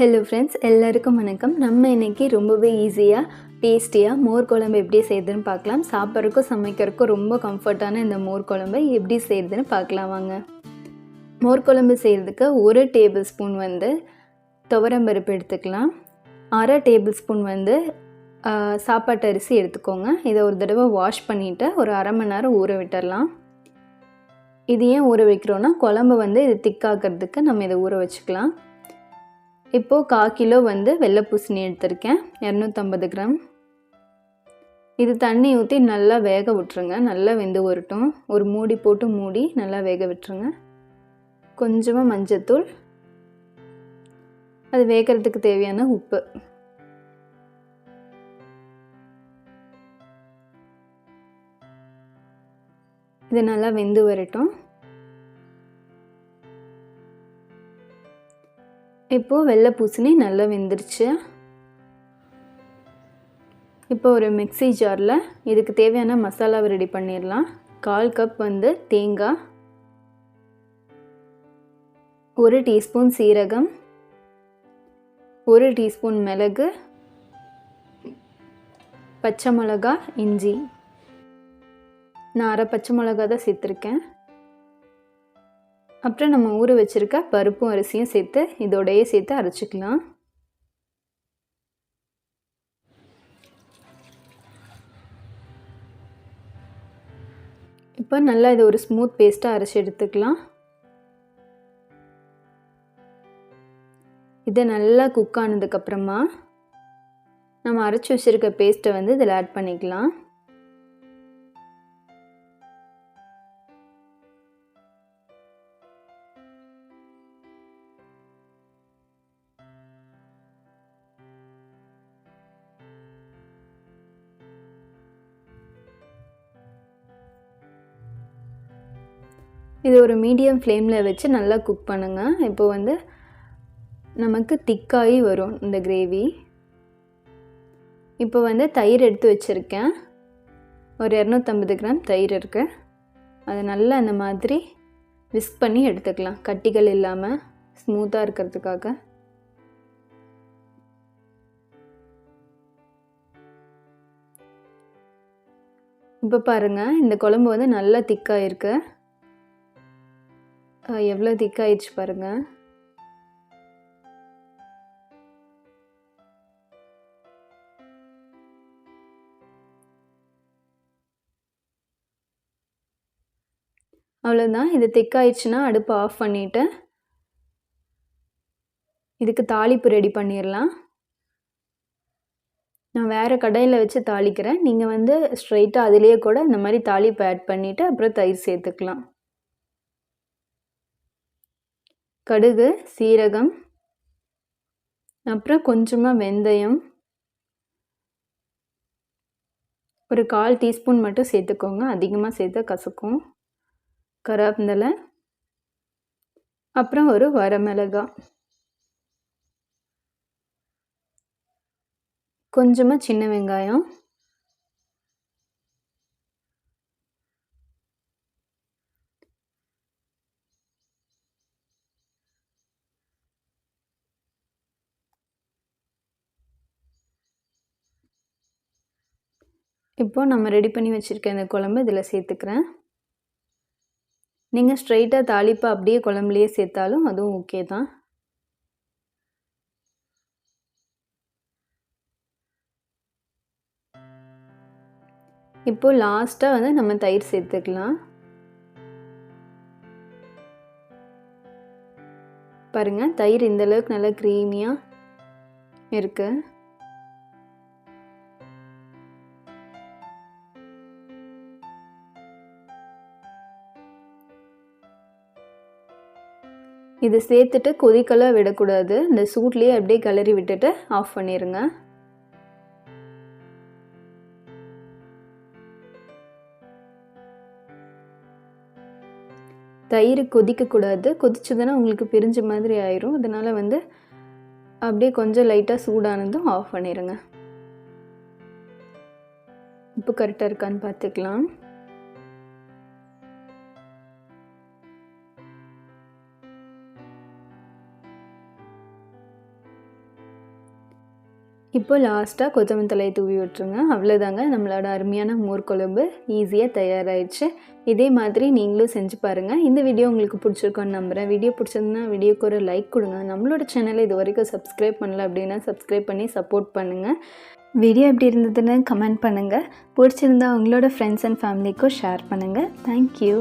Hello friends, எல்லாருக்கும் வணக்கம். நம்ம இன்றைக்கி ரொம்பவே ஈஸியாக டேஸ்டியாக மோர் குழம்பு எப்படி செய்யுதுன்னு பார்க்கலாம். சாப்பிட்றதுக்கும் சமைக்கிறதுக்கும் ரொம்ப கம்ஃபர்ட்டான இந்த மோர் குழம்பு எப்படி செய்யுதுன்னு பார்க்கலாம் வாங்க. மோர் குழம்பு செய்கிறதுக்கு 1 டேபிள் ஸ்பூன் துவரம்பருப்பு எடுத்துக்கலாம். 1/2 டேபிள் ஸ்பூன் சாப்பாட்டு அரிசி எடுத்துக்கோங்க. இதை ஒரு தடவை வாஷ் பண்ணிவிட்டு ஒரு அரை மணி நேரம் ஊற விட்டுடலாம். இது ஏன் ஊற வைக்கிறோன்னா குழம்பு இது திக்காக்கிறதுக்கு நம்ம இதை ஊற வச்சுக்கலாம். இப்போது 1/4 கிலோ வெள்ளை பூசணி எடுத்திருக்கேன், 250 கிராம். இது தண்ணி ஊற்றி நல்லா வேக விட்டுருங்க. நல்லா வெந்து வரட்டும். ஒரு மூடி போட்டு மூடி நல்லா வேக விட்டுருங்க. கொஞ்சமாக மஞ்சத்தூள், அது வேகிறதுக்கு தேவையான உப்பு. இது நல்லா வெந்து வரட்டும். இப்போது வெள்ளை பூசணி நல்லா வெந்துருச்சு. இப்போ ஒரு மிக்ஸி ஜாரில் இதுக்கு தேவையான மசாலாவை ரெடி பண்ணிடலாம். 1/4 கப் தேங்காய், 1 டீஸ்பூன் சீரகம், 1 டீஸ்பூன் மிளகு, பச்சை மிளகா, இஞ்சி. நான் அரை பச்சை மிளகா தான் சேர்த்துருக்கேன். அப்புறம் நம்ம ஊற வச்சுருக்க பருப்பும் அரிசியும் சேர்த்து இதோடையே சேர்த்து அரைச்சிக்கலாம். இப்போ நல்லா இது ஒரு ஸ்மூத் பேஸ்ட்டாக அரைச்சி எடுத்துக்கலாம். இதை நல்லா குக் ஆனதுக்கப்புறமா நம்ம அரைச்சி வச்சுருக்க பேஸ்ட்டை இதில் ஆட் பண்ணிக்கலாம். இது ஒரு மீடியம் ஃப்ளேமில் வச்சு நல்லா குக் பண்ணுங்கள். இப்போ நமக்கு திக்காகி வரும் இந்த கிரேவி. இப்போ தயிர் எடுத்து வச்சுருக்கேன். ஒரு 250 கிராம் தயிர் இருக்குது. அதை நல்லா இந்த மாதிரி விஸ்க் பண்ணி எடுத்துக்கலாம், கட்டிகள் இல்லாமல் ஸ்மூத்தாக இருக்கிறதுக்காக. இப்போ பாருங்கள், இந்த குழம்பு நல்லா திக்காக இருக்குது. எவ்வளோ திக்காயிடுச்சு பாருங்கள். அவ்வளோதான். இது திக்காயிடுச்சுன்னா அடுப்பை ஆஃப் பண்ணிவிட்டு இதுக்கு தாளிப்பு ரெடி பண்ணிடலாம். நான் வேறு கடாயில் வச்சு தாளிக்கிறேன். நீங்கள் ஸ்ட்ரைட்டாக அதிலேயே கூட இந்த மாதிரி தாளிப்பு ஆட் பண்ணிவிட்டு அப்புறம் தயிர் சேர்த்துக்கலாம். கடுகு, சீரகம், அப்புறம் கொஞ்சமாக வெந்தயம், ஒரு 1/4 டீஸ்பூன் மட்டும் சேர்த்துக்கோங்க, அதிகமாக சேர்த்தா கசக்கும். கருவேப்பிலை, அப்புறம் ஒரு வரமிளகாய், கொஞ்சமாக சின்ன வெங்காயம், இப்போது நம்ம ரெடி பண்ணி வச்சுருக்க இந்த குழம்பு இதில் சேர்த்துக்கிறேன். நீங்கள் ஸ்ட்ரைட்டாக தாளிப்பு அப்படியே குழம்புலையே சேர்த்தாலும் அதுவும் ஓகே தான். இப்போது லாஸ்ட்டாக நம்ம தயிர் சேர்த்துக்கலாம். பாருங்கள், தயிர் இந்தளவுக்கு நல்லா க்ரீமியாக இருக்குது. இது சேர்த்துட்டு கொதிக்கலாம் விடக்கூடாது. இந்த சூட்லேயே அப்படியே கிளறி விட்டுட்டு ஆஃப் பண்ணிடுங்க. தயிர் கொதிக்கக்கூடாது. கொதிச்சதுன்னா உங்களுக்கு பிரிஞ்ச மாதிரி ஆயிரும். அதனால் அப்படியே கொஞ்சம் லைட்டாக சூடானதும் ஆஃப் பண்ணிடுங்க. உப்பு கரெக்டாக இருக்கான்னு பார்த்துக்கலாம். இப்போ லாஸ்ட்டாக கொத்தமல்லி தழையை தூவி விட்டுருங்க. அவ்வளோதாங்க, நம்மளோட அருமையான மோர் குழம்பு ஈஸியாக தயாராகிடுச்சு. இதே மாதிரி நீங்களும் செஞ்சு பாருங்கள். இந்த வீடியோ உங்களுக்கு பிடிச்சிருக்கோன்னு நம்புகிறேன். வீடியோ பிடிச்சிருந்தா வீடியோக்கு ஒரு லைக் கொடுங்க. நம்மளோட சேனலை இது வரைக்கும் சப்ஸ்கிரைப் பண்ணல அப்படின்னா சப்ஸ்கிரைப் பண்ணி சப்போர்ட் பண்ணுங்கள். வீடியோ எப்படி இருந்ததுன்னு கமெண்ட் பண்ணுங்கள். பிடிச்சிருந்தா உங்களோட ஃப்ரெண்ட்ஸ் அண்ட் ஃபேமிலிக்கும் ஷேர் பண்ணுங்கள். தேங்க்யூ.